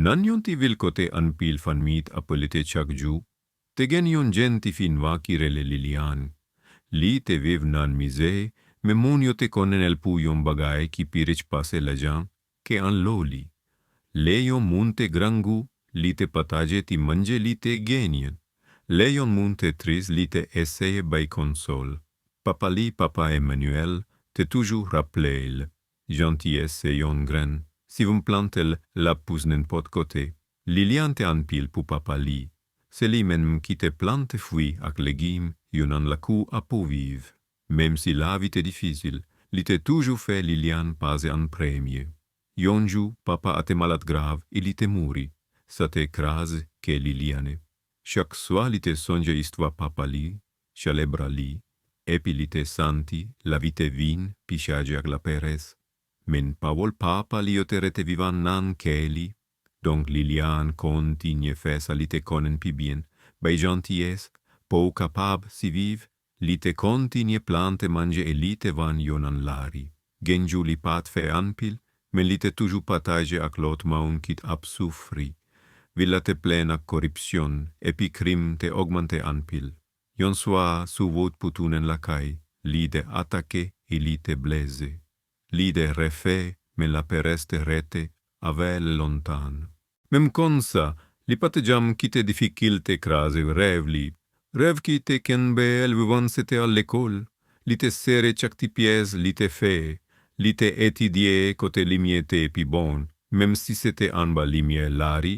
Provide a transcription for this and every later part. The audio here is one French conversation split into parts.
Nan yon ti vil kote anpil fan mit apelite chakju, te gen yon genti fin vakirele Lilian. Li te viv nan mize, me mon yo te konen el pu yon bagay ki pirich pase la jan, ke an loli. Le yon munte grangu, li te pataje ti manje li te genien. Le yon munte tris li te esseye bay consol. Papa li, papa Emmanuel, te toujours rappelel. Gentillesse yon gren. Si vum plantel la pusnen pot kote, Lilian te anpil pu papa li. Se li men ki te plante fui ak legim, yon an la ku apu viv. Mem si la vie te difficile, li te toujours fe Lilian pase an premie. Yonju, papa ate malat grave, ili te muri. Sa te crase ke Liliane. Chaque soir li te songe istua papa li, celebra li, epi li te santi, la vite vin, pichage ak la peres. Men pavol papa li o te rete vivan nan keli, donc Lilian continue fesa li te konen pi bien, bay gentilles, pou capab si viv, li te continue plante mange e li te van yonan lari. Genju li pat fe anpil, men li te toujours patage ak lot maun kit ap soufri. Villa te plena corruption, epi crim te augmente anpil. Yon soa su vot putunen lakay, li de atake e li te blese. Li de refe, men la pereste rete, avel lontan. Mem consa, li pate jam ki te difficulte crase rev li. Rev ki te kenbe el vivan sete all'ecol. Li te sere chak ti pies, li te fe. Li te etidie kote limie te pi bon. Mem si sete anba limie lari,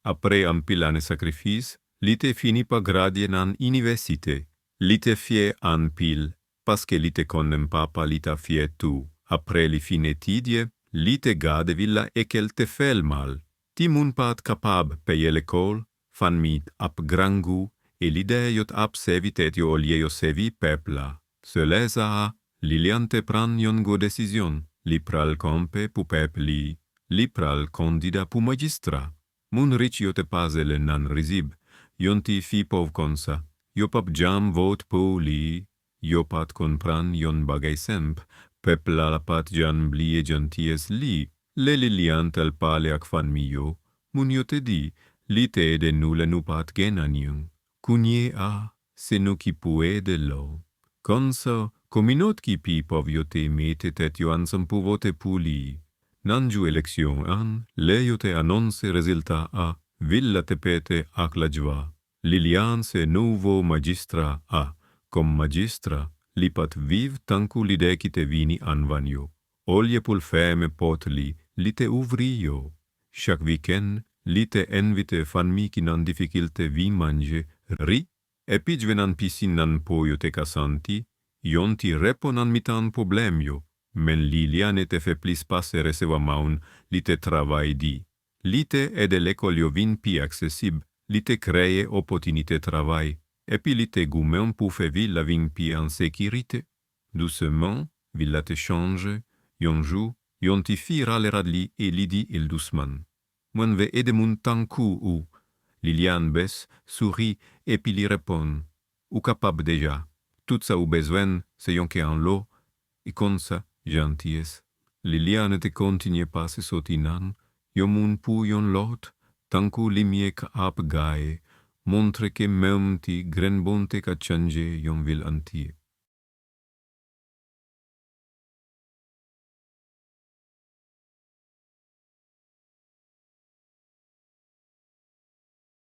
apre ampilane sacrifice, li te fini pa gradie nan universite. Li te fie anpil, paske li te konnen papa li ta fie tu. Apre li fin etidie, li te gade villa ekel te fel mal. Ti mun pat capab peye l'ecol, fan mit ap grangu, e l'ideiot ap sevitet yo oliejo sevi pepla. Se lesa a, Lilian te pran yon go decision. Li pral compe pu pep li pral condida pu magistra. Mun rich yo te pase le nan risib, yon ti fi pov consa. Yo pap jam vot pu li, yo pat compran yon bagay semp, pepla la pat jan blie genties li. Le Lilian tel pale ak fan mio, mun yo te di, li te de nu le nu pat genanion. Kunye a, se nu ki puede lo. Consa, cominot ki pi pov yo te mete tet yo ansam pu vote pu li. Nanju eleksyon an, le yo te annonce resulta a, villa te pete ak la jva. Lilian se nouvo magistra a, kom magistra, li pat viv tanku li de ki te vini anvan yo. Olje pul feme pot li te uvri yo. Chaque weekend, li te invite fan mi ki nan difficulte vi manje, ri, epi jvenan pisin nan po yo te kasanti, yon ti repo nan mitan problem yo, men Lilian te fe plis passe reseva maun, li te travay di. Li te ede l'ecol yo vin pi accessib, li te creye opportunité travay, epi li te gumen pu fe villa vin pi en sécurité. Doucement, villa te change, yon ti fi ralerad li e li di il doucement. Mwen ve ede mun tanku ou. Lilian bes, sourit, epi li repon. Ou capab deja. Tout sa ou bezwen, se yon ke an lo, e konsa, genties. Lilian te continue passe sotinan, yon mun pu yon lot, tanku li miek ap gae, montre ke mem ti gren bonte ka change yon vil antie.